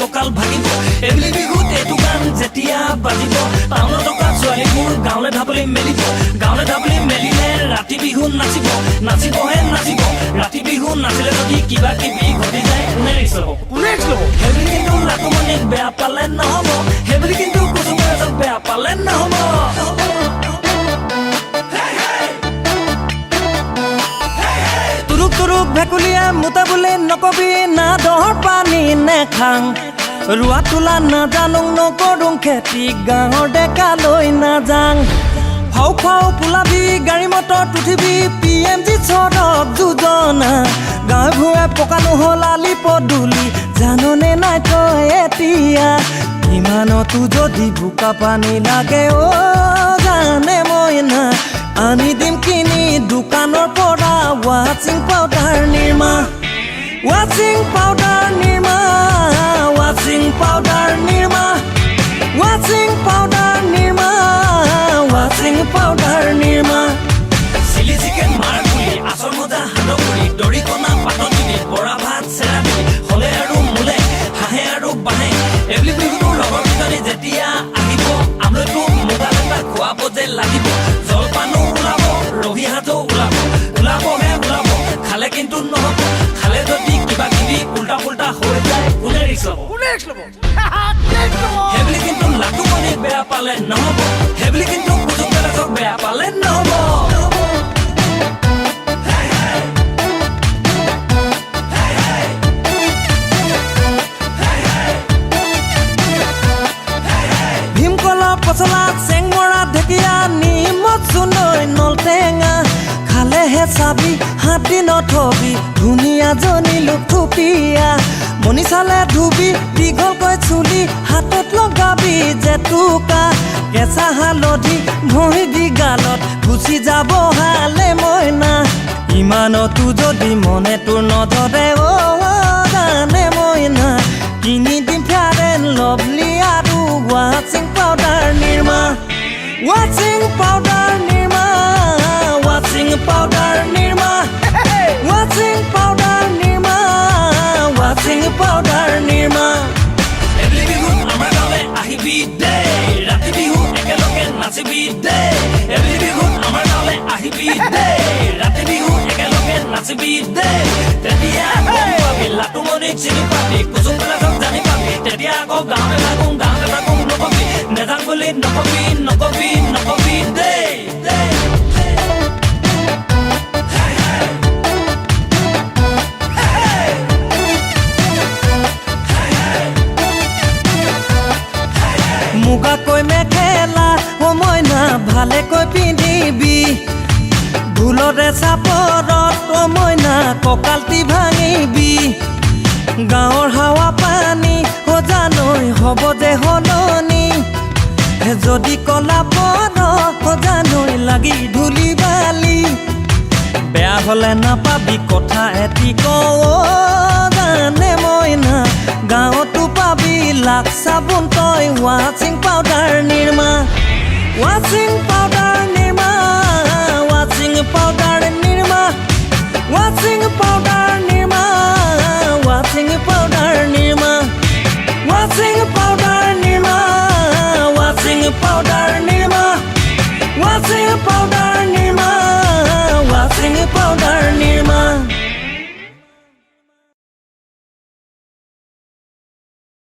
কঁকাল ভাগিব এবলি বিহুত এইটো গান যেতিয়া বাজিব টাউনত থকা ছোৱালীবোৰ গাঁৱলে ঢাপলি মেলিব গাঁৱলে ঢাপলি মেলিলে ৰাতি বিহু নাচিব নাচিবহে নাচিব ৰাতি বিহু নাচিলে যদি কিবা কিবি ঘটি যায় কোনে ৰিক্স ল'ব সেইবুলি কিন্তু লাটুমণিক বেয়া পালে নহ'ব সেইবুলি কিন্তু কুচুমৰাজক বেয়া পালে নহ'ব তুৰুক ভেকুলীয়া মোটা বুলি নকবি না দহৰ পানী নেখাং ৰোৱা তোলা নাজানো নকৰোঁ খেতি গাঁৱৰ ডেকালৈ নাযাং ফাও ফাও পোলাবি গাড়ী মটৰত উঠিবি PMG চৰক যোজনা গাঁৱে ভূঞে পকা নহ'ল আলি পদূলি জাননে নাই তই এতিয়া ইমানতো যদি বোকা পানী লাগে জানে মই না আনি দিম কিনি দোকানৰ পৰা ৱাচিং পাউডাৰ নিৰ্মা ৱাচিং পাউডাৰ নিৰ্মা ৱাচিং পাউডাৰ নিৰ্মা ৱাচিং পাউডাৰ নিৰ্মা ৱাচিং পাউডাৰ নিৰ্মা চিলি চিকেন মাৰ গুলি আচল মজা হাতৰ গুলি দৰিকণা পাতত দিবি বৰা ভাত চেৰা দিবি হলে আৰু মোলে হাঁহে আৰু বাঁহে এবলি বিহুটোৰ লগৰ কিজনী যেতিয়া আহিব আমলৈতো মোবাইল এটা খোৱাব যে লাগিব জলপানো ওলাব ৰহি হাতো ওলাবহে ওলাব খালে কিন্তু নহ'ব খালে যদি কিবা কিবি উল্টা পুল্টা হৈ যায় কোনে ৰিক্স ল'ব সেইবুলি কিন্তু লাটুমণিক বেয়া পালে নহ'ব সেইবুলি কিন্তু কুচুমৰাজক বেয়া পালে নহ'ব ভীমকলৰ পচলা চেংমৰা ঢেকীয়া নিমখ চুনৈ নলটেঙা খালেহে চাবি হাতী নথবি ধুনীয়া জনী লুথুপিয়া মনি চালে ধুবি দীঘলকৈ চুলি হাতত লগাবি জেতুকা কেঁচা হালধি ভৰিবি গালত গুচি যাব হালে মইনা ইমানতো যদি মনে তোৰ নধৰে জানে মইনা কিনি দিম ফেয়াৰ এণ্ড লভলি আৰু ৱাচিং পাউডাৰ নিৰ্মা ৱাচিং পাউডাৰ নিৰ্মা ৱাচিং পাউডাৰ নিৰ্মা ৱাচিং পাউডাৰ নিৰ্মা ৱাচিং পাউডাৰ নিৰ্মা এবলি বিহুত আমাৰ গাঁৱলে আহিবি দেই ৰাতি বিহু একেলগে নাচিবি দেই এবলি বিহুত আমাৰ গাঁৱলে আহিবি দেই ৰাতি বিহু একেলগে নাচিবি দেই তেতিয়া গম পাবি লাটুমণিক চিনি পাবি কুচুমৰাজক জানি পাবি তেতিয়া আকৌ গাঁৱলে থাকোঁ নকবি নেজান বুলি নকবি দেই মুগাকৈ মেখেলা মইনা ভালেকৈ পিন্ধিবি ঢোলৰে চাপৰত মইনা কঁকালটি ভাঙিবি গাঁৱৰ হাৱা পানী জানৈ হ'ব যে সলনি যদি কলা পৰ জানৈ লাগি ধূলি বালি বেয়া হলে নাপাবি কথা এটি জানে মইনা গাঁৱতো পাবি লাখ চাবোন তই ৱাচিং পাউডাৰ নিৰ্মা ৱাচিং পাউডাৰ নিৰ্মা ৱাচিং পাউডাৰ নিৰ্মা ৱাচিং পাউডাৰ